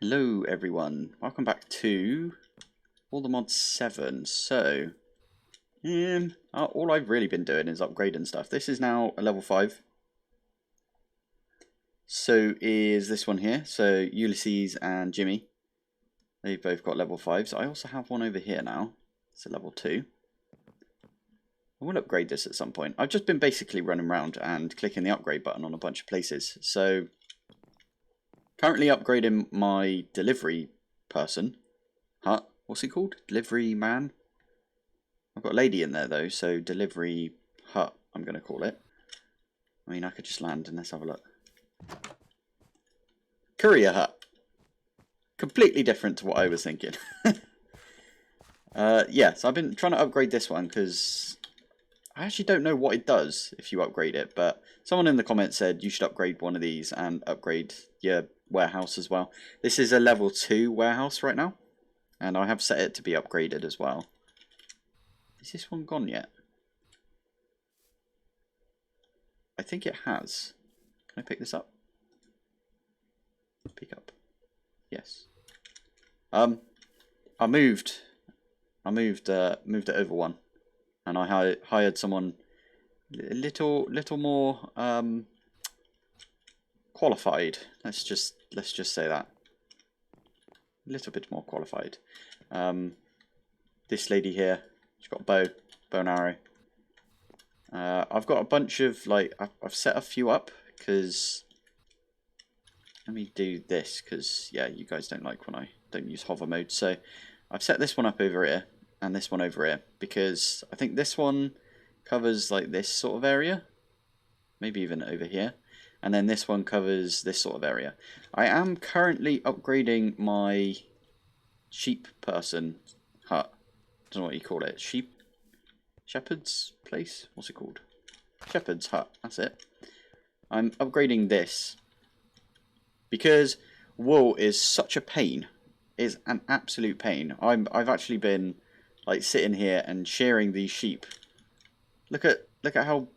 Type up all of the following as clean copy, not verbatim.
Hello everyone, welcome back to All the Mods 7. So, all I've really been doing is upgrading stuff. This is now a level 5. So is this one here. So Ulysses and Jimmy, they've both got level 5s. I also have one over here now. It's a level 2. I will upgrade this at some point. I've just been basically running around and clicking the upgrade button on a bunch of places. So, currently upgrading my delivery person. Hut. What's he called? Delivery man? I've got a lady in there though, so delivery hut I'm going to call it. I mean, I could just land and let's have a look. Courier hut. Completely different to what I was thinking. Yeah, so I've been trying to upgrade this one because I actually don't know what it does if you upgrade it, but someone in the comments said you should upgrade one of these and upgrade your warehouse as well. This is a level 2 warehouse right now, and I have set it to be upgraded as well. Is this one gone yet? I think it has. Can I pick this up? Pick up. Yes. I moved it over one, and I hired someone a little more qualified. Let's just say that. A little bit more qualified. This lady here, she's got a bow and arrow. I've got a bunch of, like, I've set a few up because, let me do this because, yeah, you guys don't like when I don't use hover mode. So I've set this one up over here and this one over here because I think this one covers like this sort of area, maybe even over here, and then this one covers this sort of area. I am currently upgrading my sheep person hut. I don't know what you call it. Shepherd's place? What's it called? Shepherd's hut. That's it. I'm upgrading this because wool is such a pain. It's an absolute pain. I've actually been like sitting here and shearing these sheep. Look at how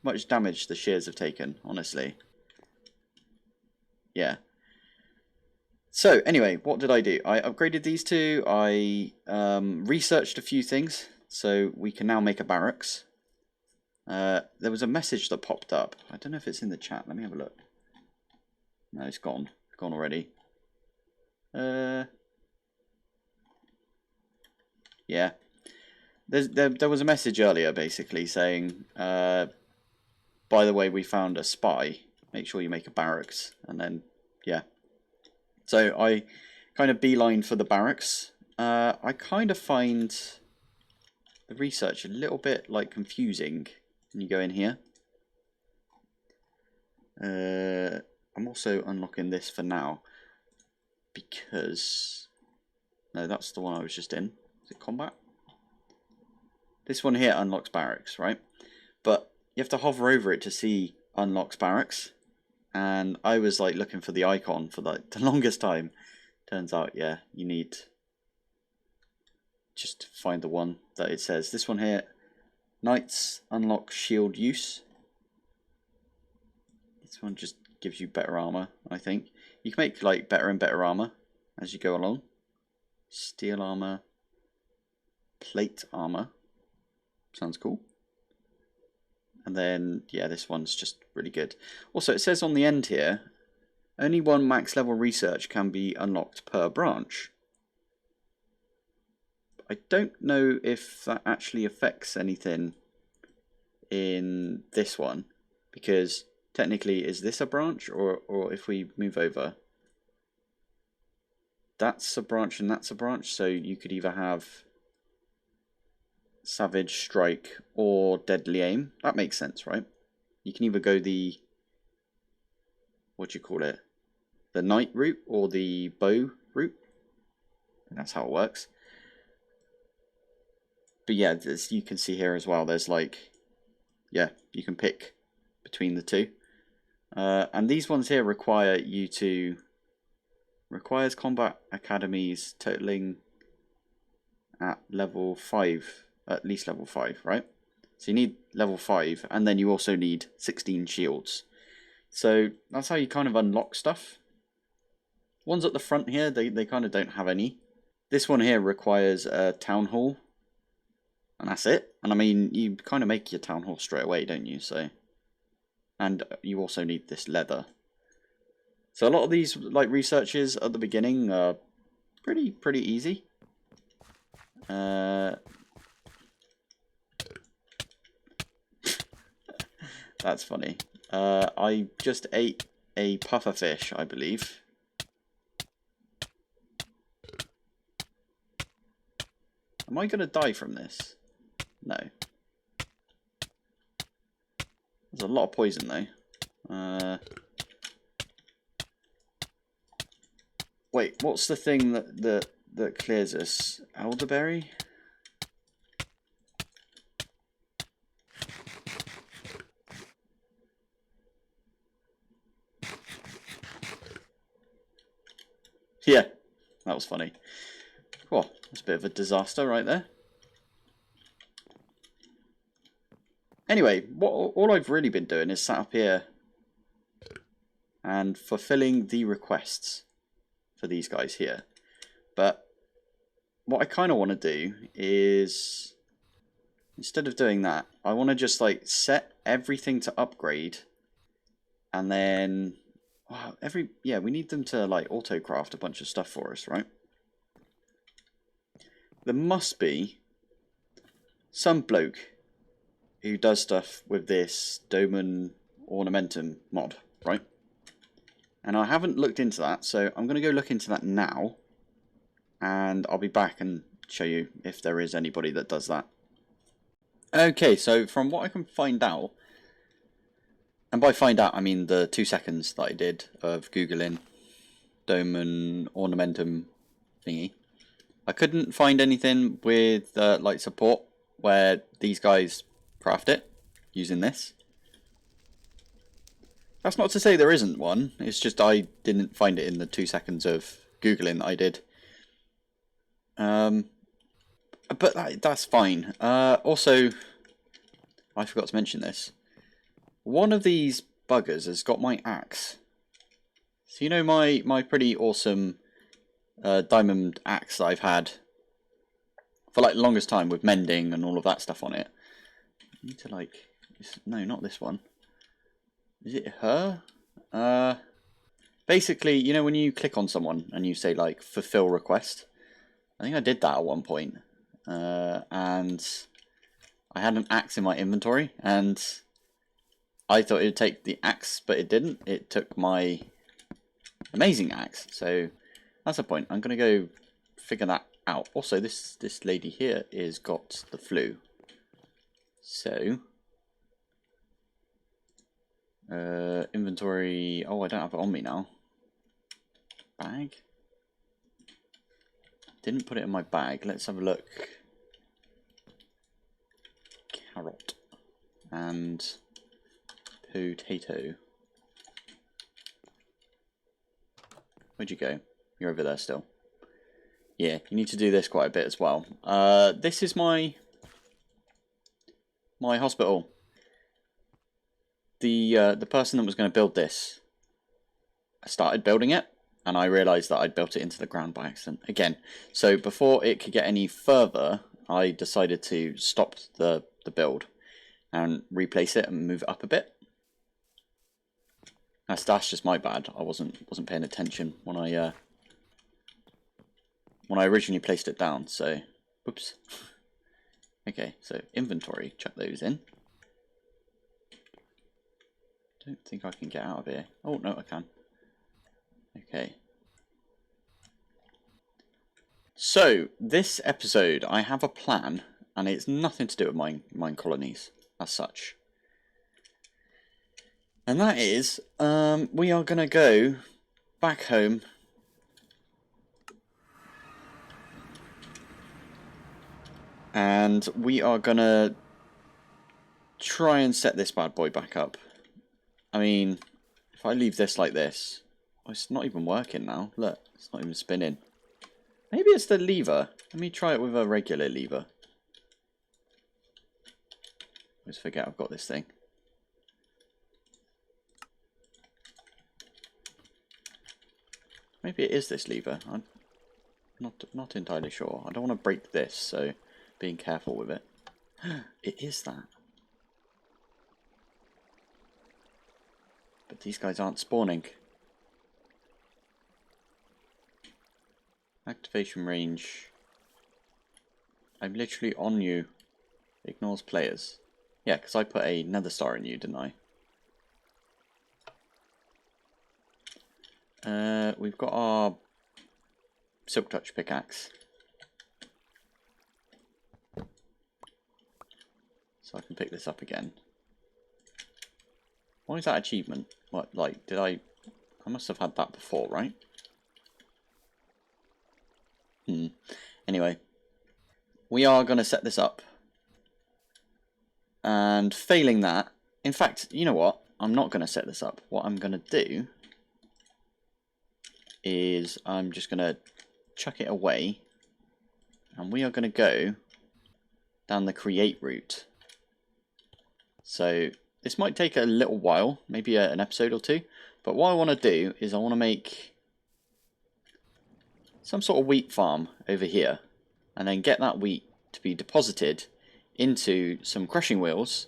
much damage the shears have taken, honestly. Yeah. So anyway, what did I do? I upgraded these two. I researched a few things, so we can now make a barracks. There was a message that popped up. I don't know if it's in the chat. Let me have a look. No, it's gone. It's gone already. Yeah. There was a message earlier basically saying, by the way, we found a spy. Make sure you make a barracks. And then, yeah. So I kind of beeline for the barracks. I kind of find the research a little bit like confusing when you go in here. I'm also unlocking this for now because, no, that's the one I was just in. Is it combat? This one here unlocks barracks, right? But you have to hover over it to see unlocks barracks. And I was like looking for the icon for like the longest time. Turns out, yeah, you need just to find the one that it says. This one here, Knights unlock shield use. This one just gives you better armor, I think. You can make like better and better armor as you go along. Steel armor, plate armor. Sounds cool. And then, yeah, this one's just really good. Also, it says on the end here, only one max level research can be unlocked per branch. I don't know if that actually affects anything in this one, because technically, is this a branch, or if we move over, that's a branch and that's a branch, so you could either have Savage Strike or Deadly Aim. That makes sense, right? You can either go the, what do you call it, the knight route or the bow route. And that's how it works. But yeah, as you can see here as well, there's like, yeah, you can pick between the two. And these ones here require you to, requires combat academies totaling at level 5. At least level 5, right? So you need level 5, and then you also need 16 shields. So that's how you kind of unlock stuff. Ones at the front here, they kind of don't have any. This one here requires a town hall. And that's it. And I mean, you kind of make your town hall straight away, don't you? So, and you also need this leather. So a lot of these like researches at the beginning are pretty easy. That's funny. I just ate a puffer fish, I believe. Am I going to die from this? No. There's a lot of poison though. Wait, what's the thing that clears us? Elderberry? Yeah, that was funny. Cool, that's a bit of a disaster right there. Anyway, all I've really been doing is sat up here and fulfilling the requests for these guys here. But what I kind of want to do is, instead of doing that, I want to just like set everything to upgrade, and then we need them to like auto craft a bunch of stuff for us, right? There must be some bloke who does stuff with this Domen Ornamentum mod, right? And I haven't looked into that, so I'm going to go look into that now. And I'll be back and show you if there is anybody that does that. Okay, so from what I can find out, and by find out I mean the 2 seconds that I did of Googling Domen Ornamentum thingy, I couldn't find anything with like support where these guys craft it using this. That's not to say there isn't one, it's just I didn't find it in the 2 seconds of Googling that I did. But that's fine. Also, I forgot to mention this. One of these buggers has got my axe. So you know my pretty awesome diamond axe that I've had for like the longest time with mending and all of that stuff on it. I need to like... No, not this one. Is it her? Basically, you know when you click on someone and you say like fulfill request? I think I did that at one point. And I had an axe in my inventory and I thought it would take the axe, but it didn't. It took my amazing axe. So that's the point. I'm going to go figure that out. Also, this lady here is got the flu. So, inventory. Oh, I don't have it on me now. Bag. Didn't put it in my bag. Let's have a look. Carrot and potato. Where'd you go? You're over there still. Yeah, you need to do this quite a bit as well. This is my hospital. The person that was going to build this, I started building it, and I realised that I'd built it into the ground by accident again. So before it could get any further, I decided to stop the build and replace it and move it up a bit. That's just my bad. I wasn't paying attention when I originally placed it down. So, whoops. Okay, so inventory. Chuck those in. Don't think I can get out of here. Oh no, I can. Okay. So this episode, I have a plan, and it's nothing to do with mine colonies as such. And that is, we are going to go back home and we are going to try and set this bad boy back up. I mean, if I leave this like this, oh, it's not even working now. Look, it's not even spinning. Maybe it's the lever. Let me try it with a regular lever. I always forget I've got this thing. Maybe it is this lever. I'm not entirely sure. I don't want to break this, so being careful with it. It is that. But these guys aren't spawning. Activation range. I'm literally on you. Ignores players. Yeah, because I put a nether star in you, didn't I? We've got our Silk Touch pickaxe. So I can pick this up again. Why is that achievement? What, like, did I must have had that before, right? Anyway. We are going to set this up. And failing that, in fact, you know what? I'm not going to set this up. What I'm going to do is I'm just going to chuck it away. And we are going to go down the create route. So this might take a little while, maybe an episode or two. But what I want to do is I want to make some sort of wheat farm over here. And then get that wheat to be deposited into some crushing wheels,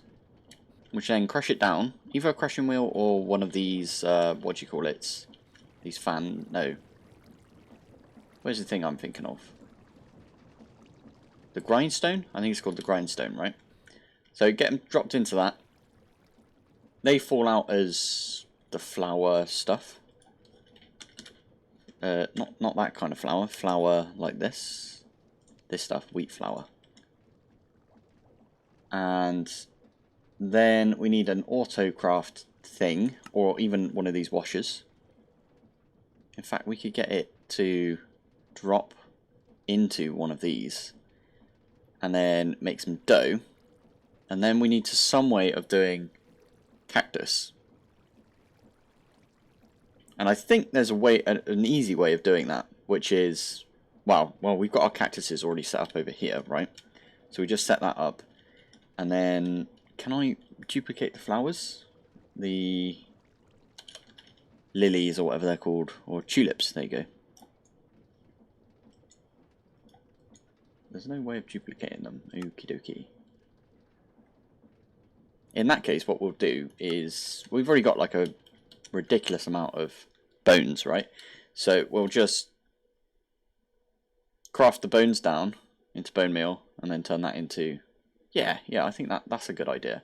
which then crush it down. Either a crushing wheel or one of these, what do you call it? These no. Where's the thing I'm thinking of? The grindstone? I think it's called the grindstone, right? So get them dropped into that. They fall out as the flour stuff. Not that kind of flour. Flour like this. This stuff, wheat flour. And then we need an autocraft thing, or even one of these washers. In fact, we could get it to drop into one of these and then make some dough. And then we need some way of doing cactus. And I think there's a way, an easy way of doing that, which is, well, we've got our cactuses already set up over here, right? So we just set that up. And then, can I duplicate the flowers? The lilies, or whatever they're called, or tulips, there you go. There's no way of duplicating them. Okie dokie. In that case, what we'll do is, we've already got like a ridiculous amount of bones, right? So we'll just craft the bones down into bone meal, and then turn that into, yeah, I think that's a good idea.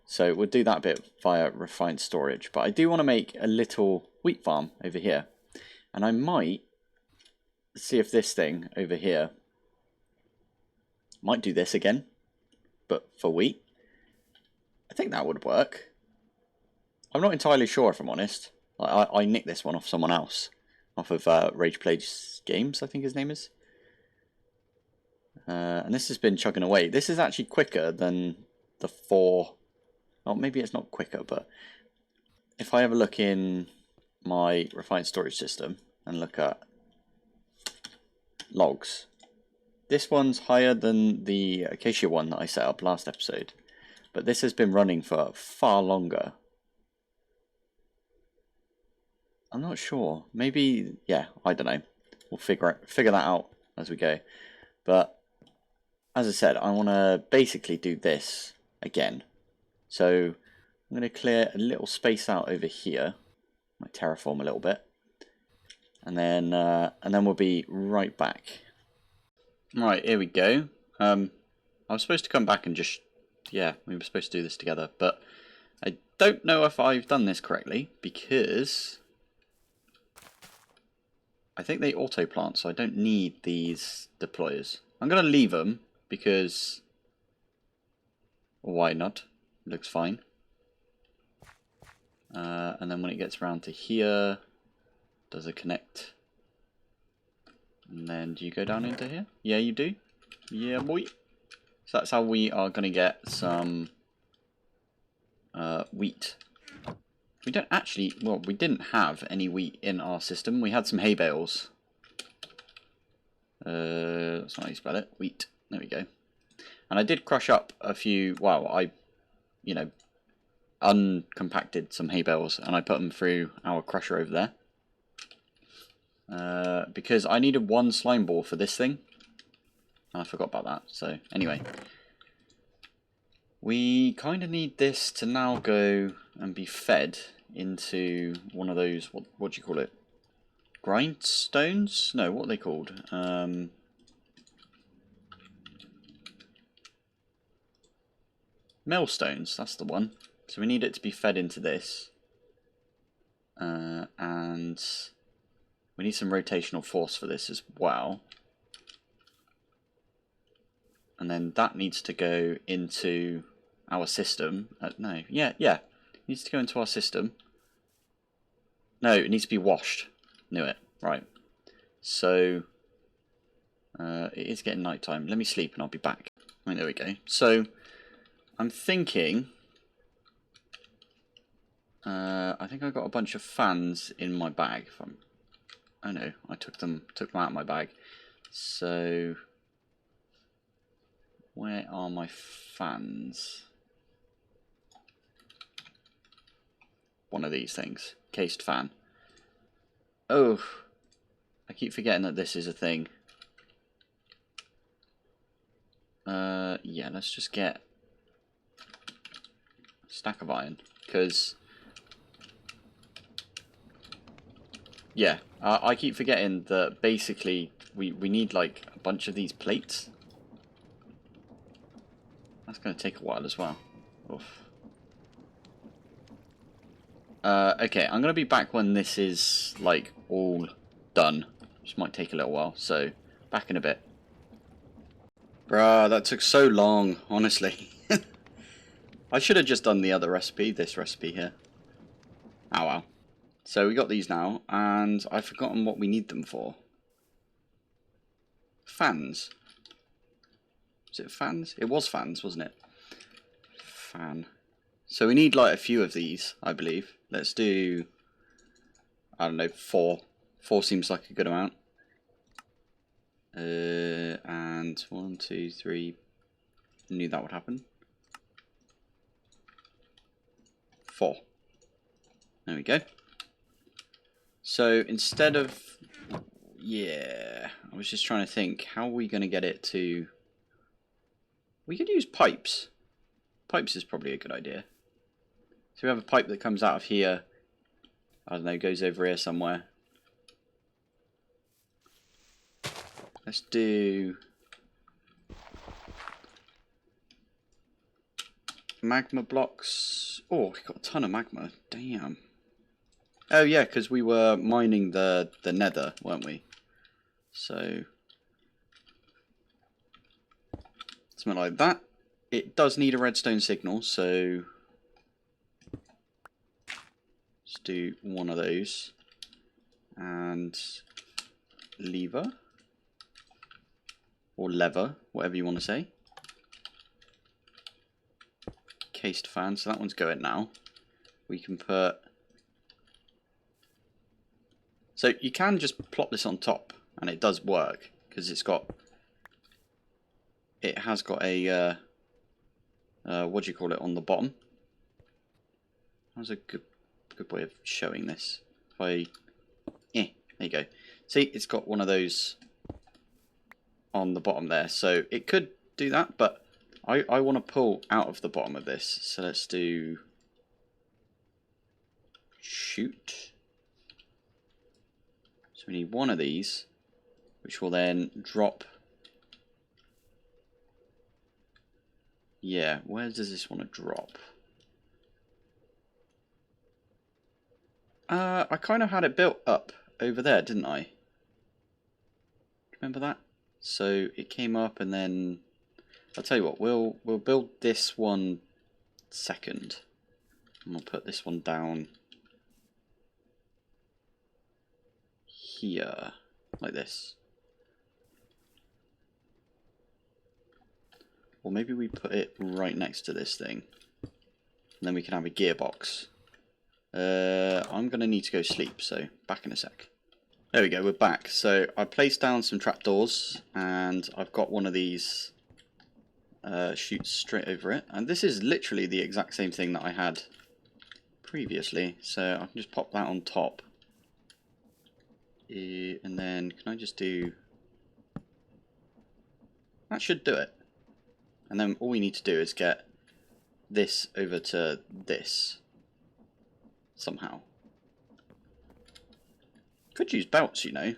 So we'll do that bit via refined storage. But I do want to make a little wheat farm over here. And I might see if this thing over here might do this again, but for wheat. I think that would work. I'm not entirely sure, if I'm honest. I nicked this one off someone else. Off of Rage Plays Games, I think his name is. And this has been chugging away. This is actually quicker than the 4... Oh, maybe it's not quicker, but if I have a look in my refined storage system and look at logs, this one's higher than the Acacia one that I set up last episode, but this has been running for far longer. I'm not sure. Maybe, yeah, I don't know. We'll figure that out as we go. But as I said, I want to basically do this again. So I'm going to clear a little space out over here. Might terraform a little bit, and then we'll be right back. Right, here we go. I was supposed to come back and just, yeah, we were supposed to do this together, but I don't know if I've done this correctly, because I think they auto plant, so I don't need these deployers. I'm going to leave them because, why not? Looks fine. And then when it gets around to here, does it connect? And then do you go down into here? Yeah, you do. Yeah, boy. So that's how we are going to get some wheat. We don't actually, well, we didn't have any wheat in our system. We had some hay bales. That's not how you spell it. Wheat. There we go. And I did crush up a few, well, I, you know, uncompacted some hay bales and I put them through our crusher over there. because I needed one slime ball for this thing. I forgot about that. So anyway, we kind of need this to now go and be fed into one of those, what do you call it? Grindstones? No, what are they called? Millstones, that's the one. So we need it to be fed into this. And we need some rotational force for this as well. And then that needs to go into our system. No, yeah. It needs to go into our system. No, it needs to be washed. Knew it. Right. So, it is getting nighttime. Let me sleep and I'll be back. Right, there we go. So, I'm thinking... I think I got a bunch of fans in my bag. Oh no, I took them out of my bag. So... where are my fans? One of these things. Cased fan. Oh, I keep forgetting that this is a thing. Yeah, let's just get a stack of iron. Because, yeah, I keep forgetting that basically we need like a bunch of these plates. That's going to take a while as well. Oof. Okay, I'm going to be back when this is, like, all done. This might take a little while, so back in a bit. Bruh, that took so long, honestly. I should have just done the other recipe, this recipe here. Oh well. So we got these now, and I've forgotten what we need them for. Fans. Was it fans? It was fans, wasn't it? Fan. So we need like a few of these, I believe. Let's do, I don't know, 4. 4 seems like a good amount. And 1, 2, 3. Knew that would happen. 4. There we go. So instead of, yeah, I was just trying to think, how are we going to get it to, we could use pipes. Pipes is probably a good idea. So we have a pipe that comes out of here, I don't know, goes over here somewhere. Let's do magma blocks. Oh, we got a ton of magma. Damn. Oh yeah, because we were mining the nether, weren't we? So something like that. It does need a redstone signal, so let's do one of those. And lever. Or lever, whatever you want to say. Cased fan, so that one's going now. We can put... So you can just plop this on top, and it does work, because it's got... It has got a... what do you call it, on the bottom? That was a good way of showing this. If I... Yeah, there you go. See, it's got one of those on the bottom there, so it could do that, but I want to pull out of the bottom of this, so let's do shoot. So we need one of these, which will then drop. Yeah, where does this want to drop? I kind of had it built up over there, didn't I? Remember that? So it came up, and then I'll tell you what, we'll build this one second, and we'll put this one down here, like this. Or maybe we put it right next to this thing, and then we can have a gearbox. I'm going to need to go sleep, so back in a sec. There we go, we're back. So I placed down some trapdoors, and I've got one of these shoots straight over it. And this is literally the exact same thing that I had previously, so I can just pop that on top. And then can I just do... That should do it. And then all we need to do is get this over to this somehow. Could use belts, you know.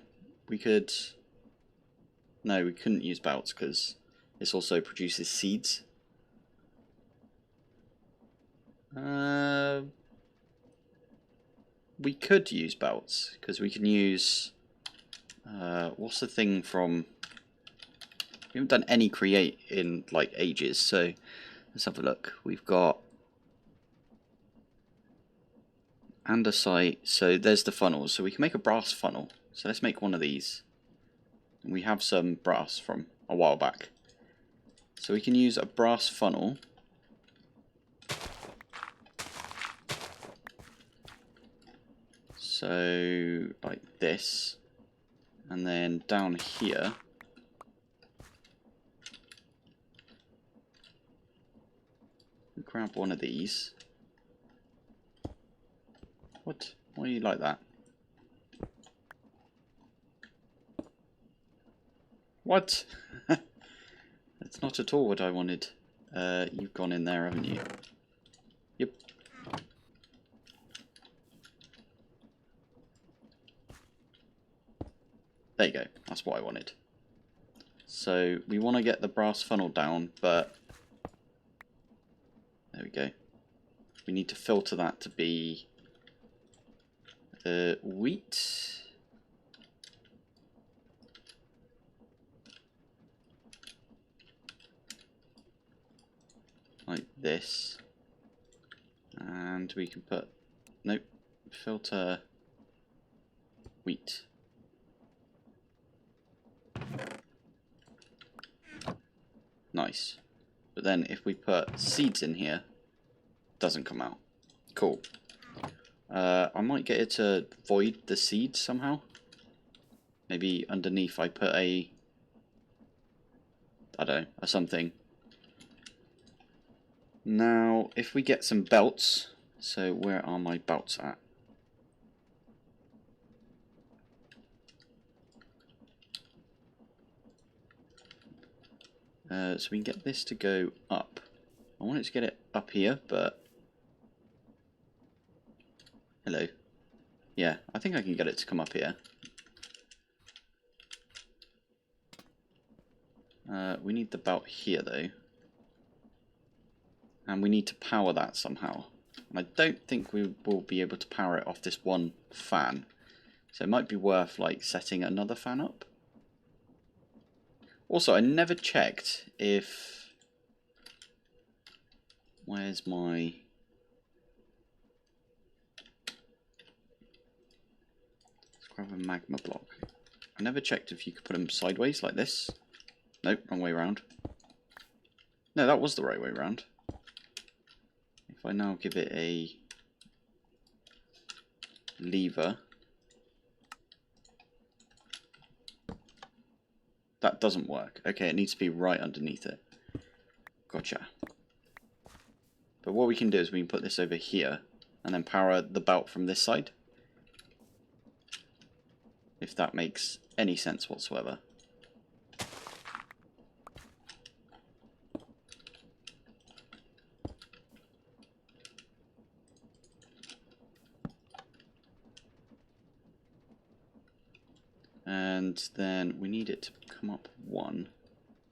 We could... No, we couldn't use belts because this also produces seeds. We could use belts because we can use... what's the thing from... We haven't done any create in like ages, so let's have a look. We've got andesite, so there's the funnels. So we can make a brass funnel. So let's make one of these. And we have some brass from a while back. So we can use a brass funnel. So like this. And then down here we grab one of these. What? Why are you like that? What? That's not at all what I wanted. You've gone in there, haven't you? Yep. There you go. That's what I wanted. So we want to get the brass funnel down, but there we go. We need to filter that to be wheat. Like this. And we can put, nope, filter wheat. Nice. But then if we put seeds in here, it doesn't come out. Cool. I might get it to void the seeds somehow. Maybe underneath I put a, I don't know, a something. Now, if we get some belts, so where are my belts at? So we can get this to go up. I want it to get it up here, but... Hello. Yeah, I think I can get it to come up here. We need the belt here, though. And we need to power that somehow. And I don't think we will be able to power it off this one fan. So it might be worth, like, setting another fan up. Also, I never checked if... Where's my... Let's grab a magma block. I never checked if you could put them sideways like this. Nope, wrong way around. No, that was the right way around. If I now give it a lever... That doesn't work. Okay, it needs to be right underneath it. Gotcha. But what we can do is we can put this over here and then power the belt from this side. If that makes any sense whatsoever. And then we need it to come up one,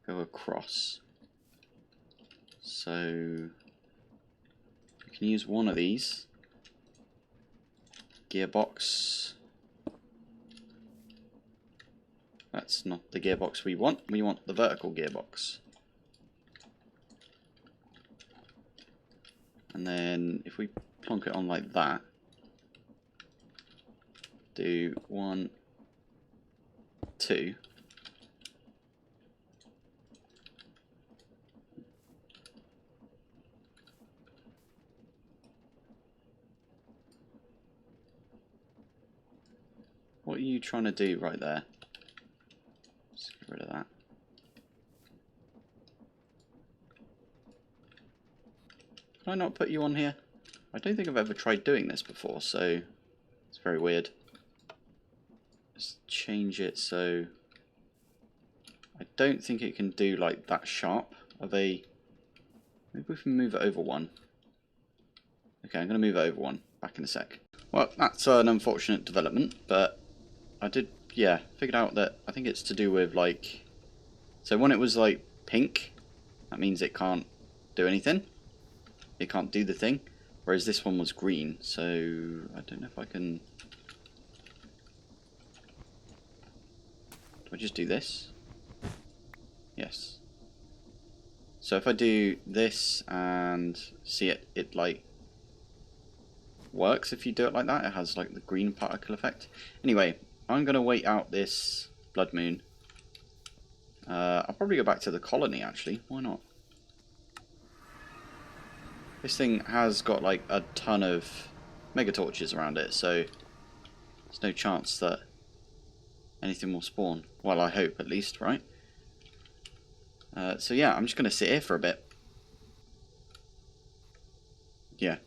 go across. So we can use one of these. Gearbox. That's not the gearbox we want. We want the vertical gearbox. And then if we plonk it on like that, do 1, 2. What are you trying to do right there? Just get rid of that. Can I not put you on here? I don't think I've ever tried doing this before, so it's very weird. Let's change it so I don't think it can do like that sharp. Are they? Maybe we can move it over one. Okay, I'm going to move it over one. Back in a sec. Well, that's an unfortunate development, but I did, yeah, figured out that I think it's to do with like, so when it was like pink, that means it can't do anything. It can't do the thing. Whereas this one was green, so I don't know if I can. Do I just do this? Yes. So if I do this and see it like works if you do it like that. It has like the green particle effect. Anyway, I'm going to wait out this blood moon. I'll probably go back to the colony actually. Why not? This thing has got like a ton of mega torches around it, so there's no chance that anything will spawn. Well, I hope at least, right? So yeah, I'm just going to sit here for a bit. Yeah,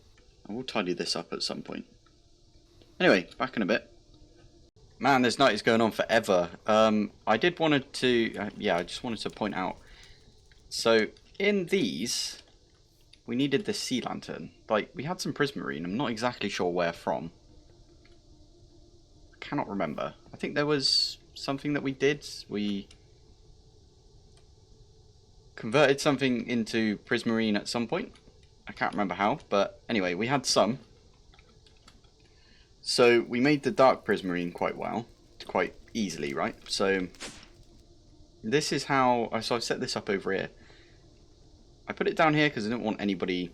I will tidy this up at some point. Anyway, back in a bit. Man, this night is going on forever. I did wanted to, yeah, I just wanted to point out. So in these, we needed the sea lantern. Like, we had some Prismarine. I'm not exactly sure where from. I cannot remember. I think there was something that we did. We converted something into Prismarine at some point. I can't remember how, but anyway, we had some. So we made the dark Prismarine quite easily, right? So this is how, so I've set this up over here. I put it down here because I didn't want anybody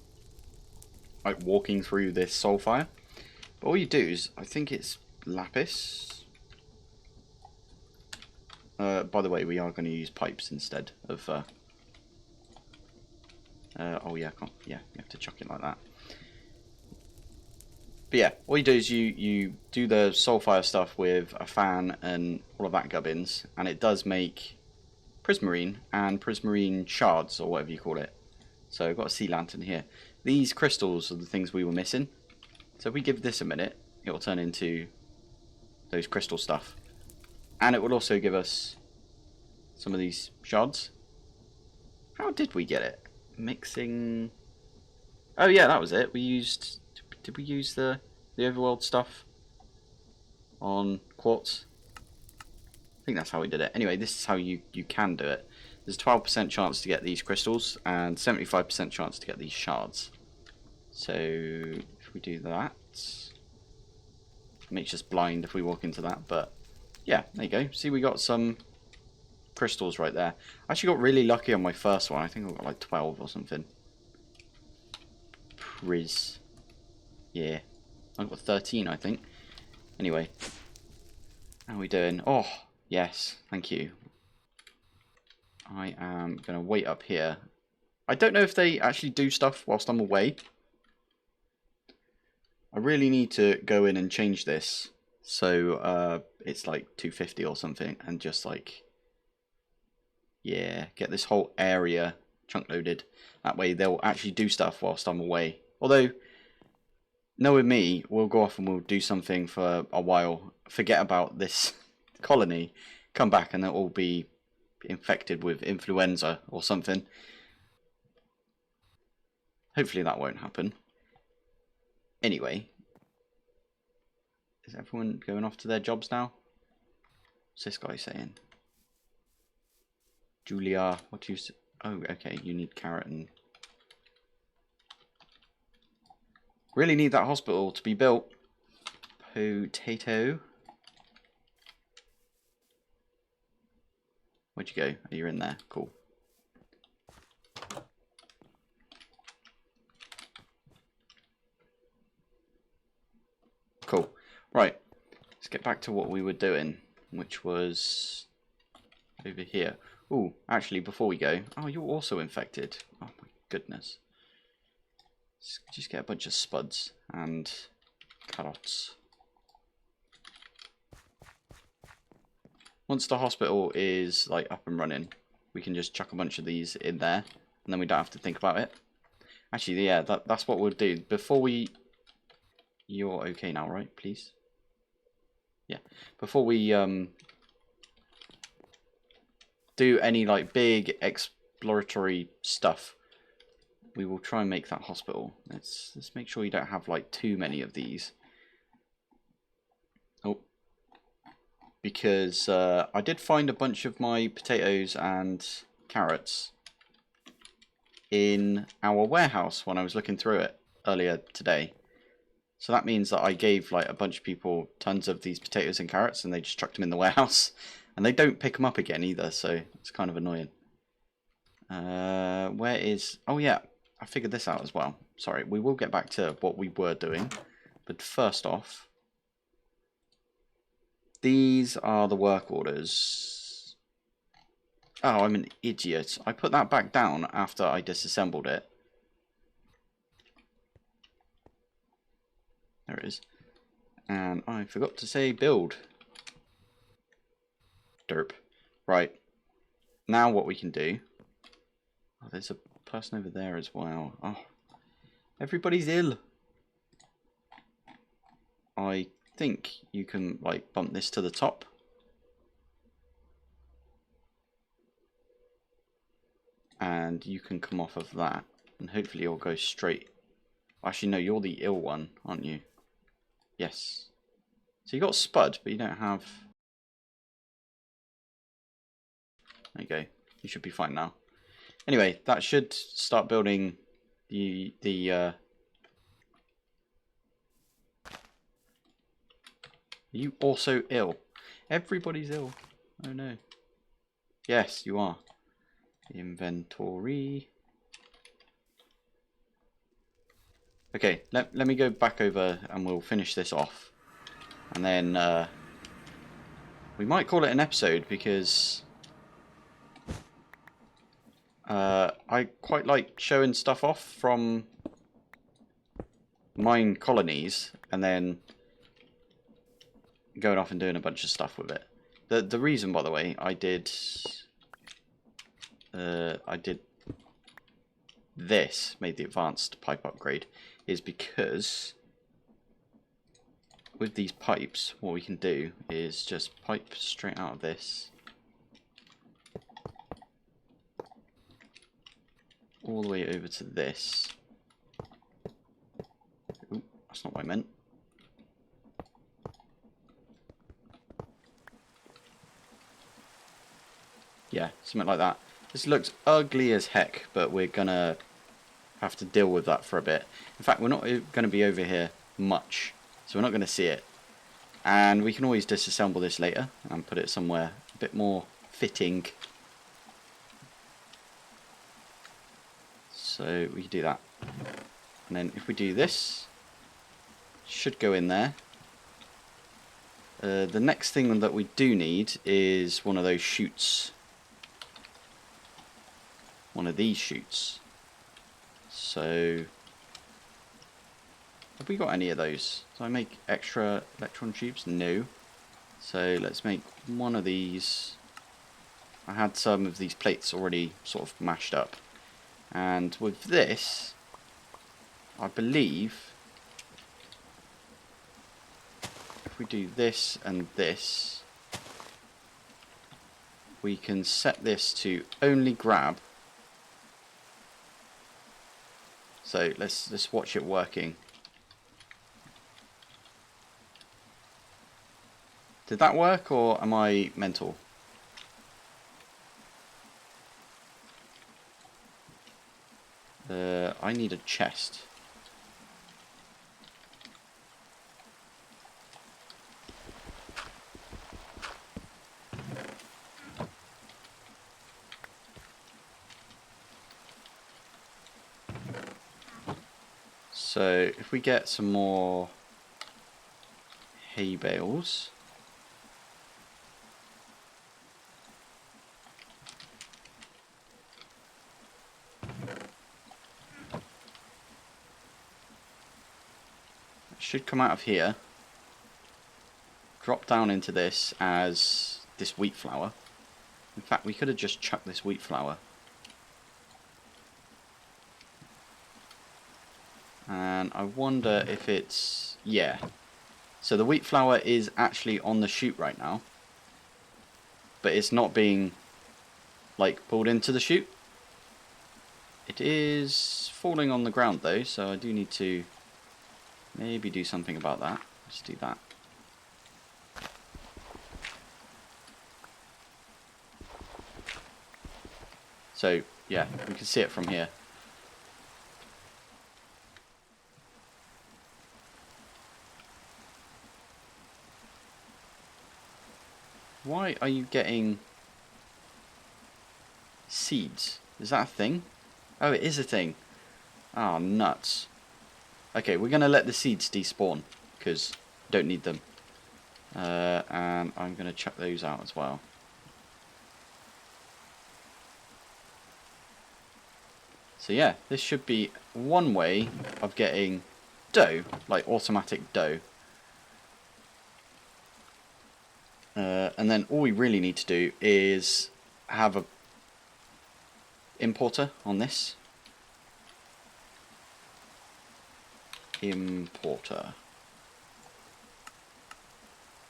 like walking through this soulfire. But all you do is, I think it's lapis. By the way, we are going to use pipes instead of. Oh yeah, yeah, you have to chuck it like that. But yeah, all you do is you do the soulfire stuff with a fan and all of that gubbins, and it does make Prismarine and Prismarine shards, or whatever you call it. So I've got a sea lantern here. These crystals are the things we were missing. So if we give this a minute, it will turn into those crystal stuff. And it will also give us some of these shards. How did we get it? Mixing... Oh yeah, that was it. We used... Did we use the overworld stuff on quartz? I think that's how we did it. Anyway, this is how you can do it. There's a 12% chance to get these crystals and 75% chance to get these shards. So if we do that, it makes us blind if we walk into that. But yeah, there you go. See, we got some crystals right there. I actually got really lucky on my first one. I think I got like 12 or something. Yeah, I got 13, I think. Anyway, how are we doing? Oh, yes, thank you. I am going to wait up here. I don't know if they actually do stuff whilst I'm away. I really need to go in and change this. So it's like 250 or something. And just like, yeah, get this whole area chunk loaded. That way they'll actually do stuff whilst I'm away. Although, knowing me, we'll go off and we'll do something for a while. Forget about this colony. Come back and it will be infected with influenza or something. Hopefully that won't happen. Anyway, is everyone going off to their jobs now? What's this guy saying? Julia, what do you... Oh, okay, you need carrot and... Really need that hospital to be built. Potato. Where'd you go? Oh, you're in there. Cool. Cool. Right. Let's get back to what we were doing, which was over here. Oh, actually, before we go... Oh, you're also infected. Oh, my goodness. Let's just get a bunch of spuds and carrots. Once the hospital is like up and running, we can just chuck a bunch of these in there, and then we don't have to think about it. Actually, yeah, that's what we'll do. Before we... You're okay now, right? Please? yeah, before we do any like big exploratory stuff, we will try and make that hospital. Let's make sure you don't have like too many of these. Oh, because I did find a bunch of my potatoes and carrots in our warehouse when I was looking through it earlier today. So that means that I gave like a bunch of people tons of these potatoes and carrots, and they just chucked them in the warehouse, and they don't pick them up again either. So it's kind of annoying. Where is? Oh yeah, I figured this out as well. Sorry, we will get back to what we were doing, but first off, these are the work orders. Oh, I'm an idiot. I put that back down after I disassembled it. There it is. And I forgot to say build. Derp. Right. Now what we can do... Oh, there's a person over there as well. Oh, everybody's ill. I think you can like bump this to the top. And you can come off of that. And hopefully you'll go straight. Actually, no, you're the ill one, aren't you? Yes. So you got Spud, but you don't have... There you go. You should be fine now. Anyway, that should start building the Are you also ill? Everybody's ill. Oh no. Yes, you are. Inventory. Okay, let me go back over and we'll finish this off. And then we might call it an episode because I quite like showing stuff off from mine colonies and then going off and doing a bunch of stuff with it. The reason, by the way, I did this, made the advanced pipe upgrade, is because with these pipes, what we can do is just pipe straight out of this all the way over to this. Ooh, that's not what I meant. Yeah, something like that. This looks ugly as heck, but we're gonna have to deal with that for a bit. In fact, we're not going to be over here much, so we're not going to see it. And we can always disassemble this later and put it somewhere a bit more fitting. So we can do that. And then if we do this, it should go in there. The next thing that we do need is one of those chutes. One of these chutes. So, have we got any of those? Did I make extra electron tubes? No. So let's make one of these. I had some of these plates already sort of mashed up. And with this, I believe, if we do this and this, we can set this to only grab. So let's watch it working. Did that work, or am I mental? I need a chest. So if we get some more hay bales. It should come out of here. Drop down into this as this wheat flour. In fact, we could have just chucked this wheat flour. And I wonder if it's... yeah. So the wheat flour is actually on the chute right now. But it's not being, like, pulled into the chute. It is falling on the ground though, so I do need to maybe do something about that. Let's do that. So, yeah, we can see it from here. Why are you getting seeds? Is that a thing? Oh, it is a thing. Ah, oh, nuts. Okay, we're going to let the seeds despawn, because don't need them. And I'm going to chuck those out as well. So yeah, this should be one way of getting dough, like automatic dough. And then all we really need to do is have a importer on this. Importer.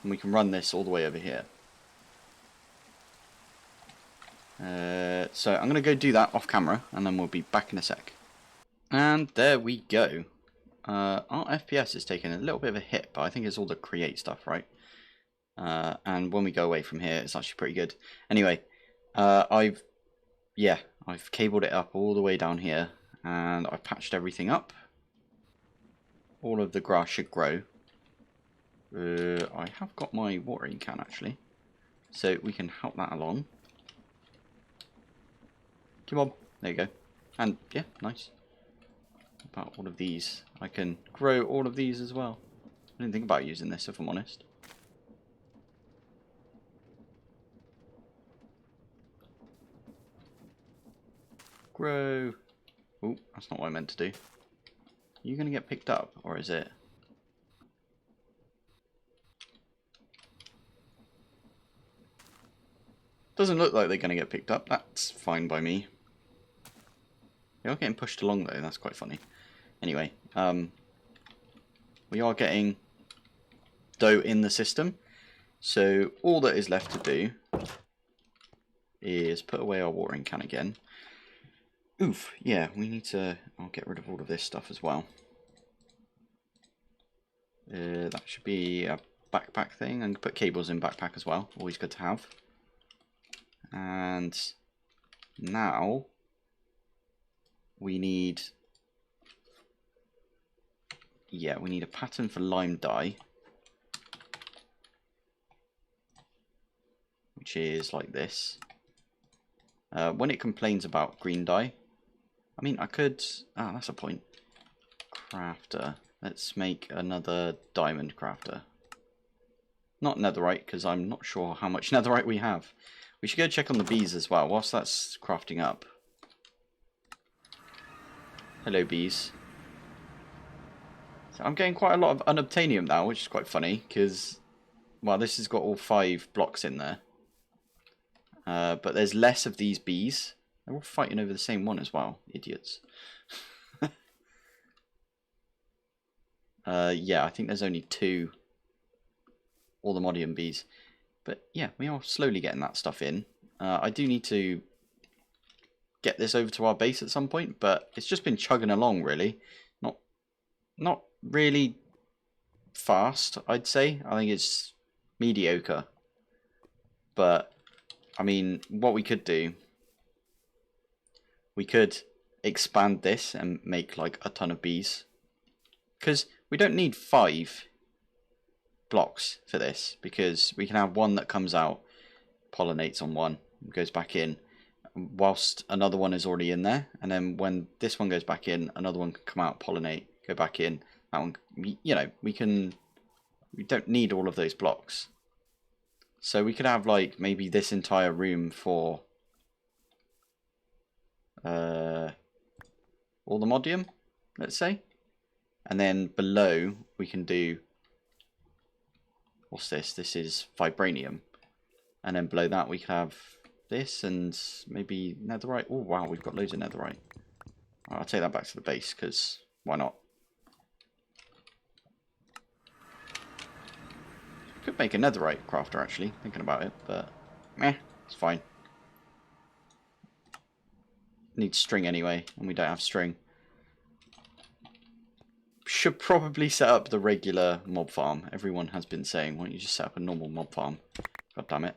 And we can run this all the way over here. So I'm going to go do that off camera, and then we'll be back in a sec. And there we go. Our FPS is taking a little bit of a hit, but I think it's all the create stuff, right? And when we go away from here, it's actually pretty good. Anyway, I've cabled it up all the way down here, and I've patched everything up. All of the grass should grow. I have got my watering can actually, so we can help that along. Come on, there you go. And yeah, nice. About all of these, I can grow all of these as well. I didn't think about using this, if I'm honest. Grow. Oh, that's not what I meant to do. Are you going to get picked up, or is it? Doesn't look like they're going to get picked up. That's fine by me. They are getting pushed along though. That's quite funny. Anyway, we are getting dough in the system. So all that is left to do is put away our watering can again. Oof, yeah, we need to... I'll get rid of all of this stuff as well. That should be a backpack thing. And put cables in backpack as well. Always good to have. And now we need... Yeah, we need a pattern for lime dye. Which is like this. When it complains about green dye, I mean, I could... Ah, that's a point. Crafter. Let's make another diamond crafter. Not netherite, because I'm not sure how much netherite we have. We should go check on the bees as well, whilst that's crafting up. Hello, bees. So I'm getting quite a lot of unobtainium now, which is quite funny, because... Well, this has got all 5 blocks in there. But there's less of these bees. They're all fighting over the same one as well. Idiots. Yeah, I think there's only 2 Orthomodium bees. But yeah, we are slowly getting that stuff in. I do need to get this over to our base at some point, but it's just been chugging along, really. Not really fast, I'd say. I think it's mediocre. But, I mean, what we could do... We could expand this and make, like, a ton of bees. Because we don't need 5 blocks for this, because we can have one that comes out, pollinates on one, goes back in, whilst another one is already in there, and then when this one goes back in, another one can come out, pollinate, go back in. That one, you know, we don't need all of those blocks. So we could have, like, maybe this entire room for Orthomodium, let's say. And then below we can do, what's this? This is Vibranium. And then below that we can have this and maybe netherite. Oh wow, we've got loads of netherite. I'll take that back to the base because why not? Could make a netherite crafter, actually, thinking about it, but meh, it's fine. Need string anyway, and we don't have string. Should probably set up the regular mob farm. Everyone has been saying, why don't you just set up a normal mob farm? God damn it.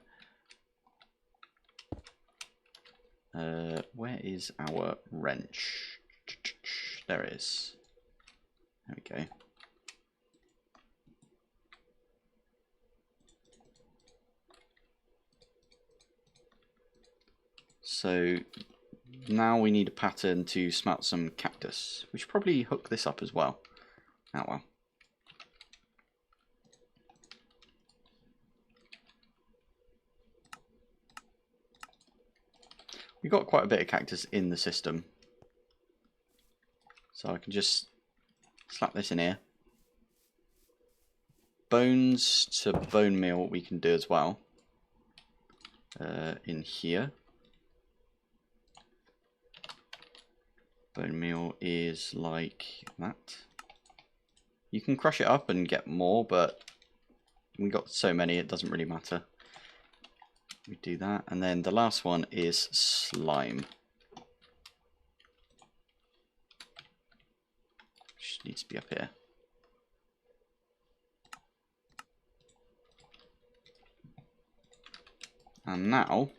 Where is our wrench? There it is. There we go. So now we need a pattern to smelt some cactus. We should probably hook this up as well. Oh well. We've got quite a bit of cactus in the system. So I can just slap this in here. Bones to bone meal we can do as well. In here. Bone meal is like that. You can crush it up and get more, but we got so many it doesn't really matter. We do that, and then the last one is slime. Which needs to be up here. And now,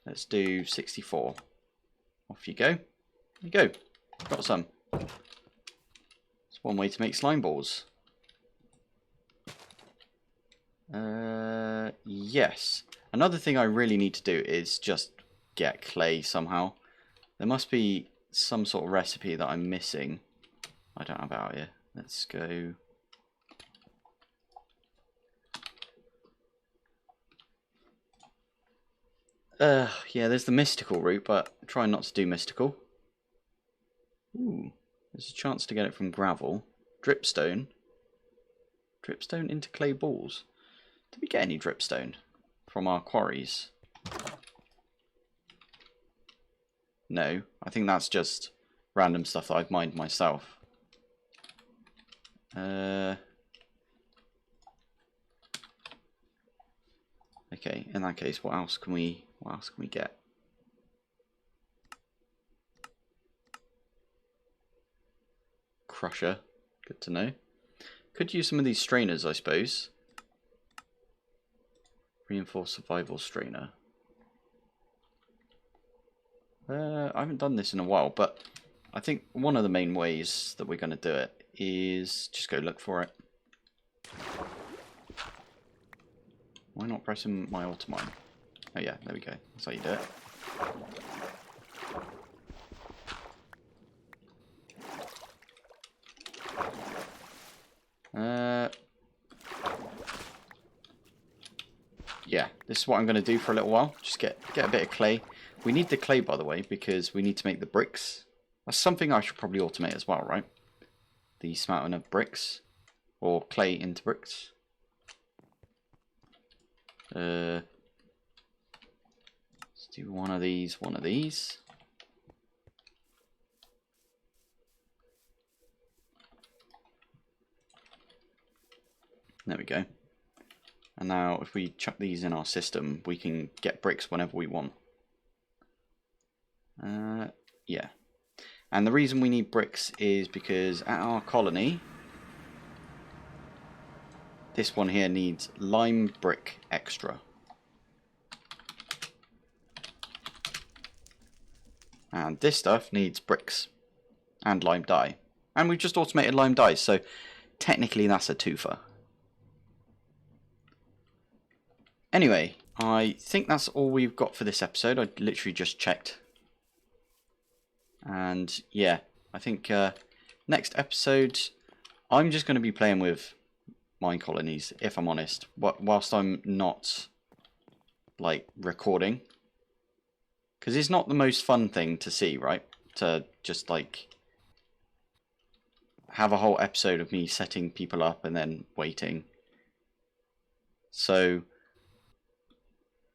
let's do 64. Off you go. There you go. Got some. It's one way to make slime balls. Yes. Another thing I really need to do is just get clay somehow. There must be some sort of recipe that I'm missing. I don't have it out here. Let's go. Yeah, there's the mystical route, but try not to do mystical. Ooh, there's a chance to get it from gravel. Dripstone. Dripstone into clay balls. Did we get any dripstone from our quarries? No, I think that's just random stuff that I've mined myself. Okay, in that case, what else can we get? Crusher, good to know. Could use some of these strainers, I suppose. Reinforced survival strainer. I haven't done this in a while, but I think one of the main ways that we're going to do it is just go look for it. Why not pressing my automine? Oh yeah, there we go. That's how you do it. Yeah, this is what I'm going to do for a little while. Just get a bit of clay. We need the clay, by the way, because we need to make the bricks. That's something I should probably automate as well, right? The smelting of bricks. Or clay into bricks. Let's do one of these, one of these. There we go. And now if we chuck these in our system, we can get bricks whenever we want. Yeah. And the reason we need bricks is because at our colony, this one here needs lime brick extra. And this stuff needs bricks and lime dye. And we've just automated lime dye, so technically that's a twofer. Anyway, I think that's all we've got for this episode. I literally just checked. And yeah, I think next episode, I'm just going to be playing with mine colonies, if I'm honest, whilst I'm not like recording. Because it's not the most fun thing to see, right? To just like have a whole episode of me setting people up and then waiting. So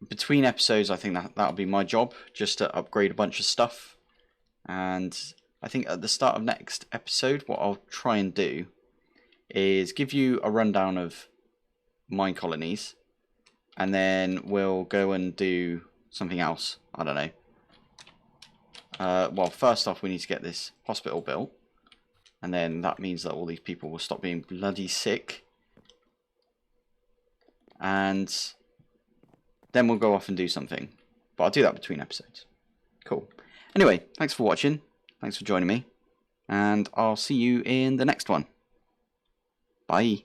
between episodes, I think that'll be my job, just to upgrade a bunch of stuff. And I think at the start of next episode, what I'll try and do is give you a rundown of mine colonies, and then we'll go and do something else. I don't know. Well, first off, we need to get this hospital built, and then that means that all these people will stop being bloody sick, and then we'll go off and do something. But I'll do that between episodes. Cool. Anyway, thanks for watching. Thanks for joining me, and I'll see you in the next one. Bye.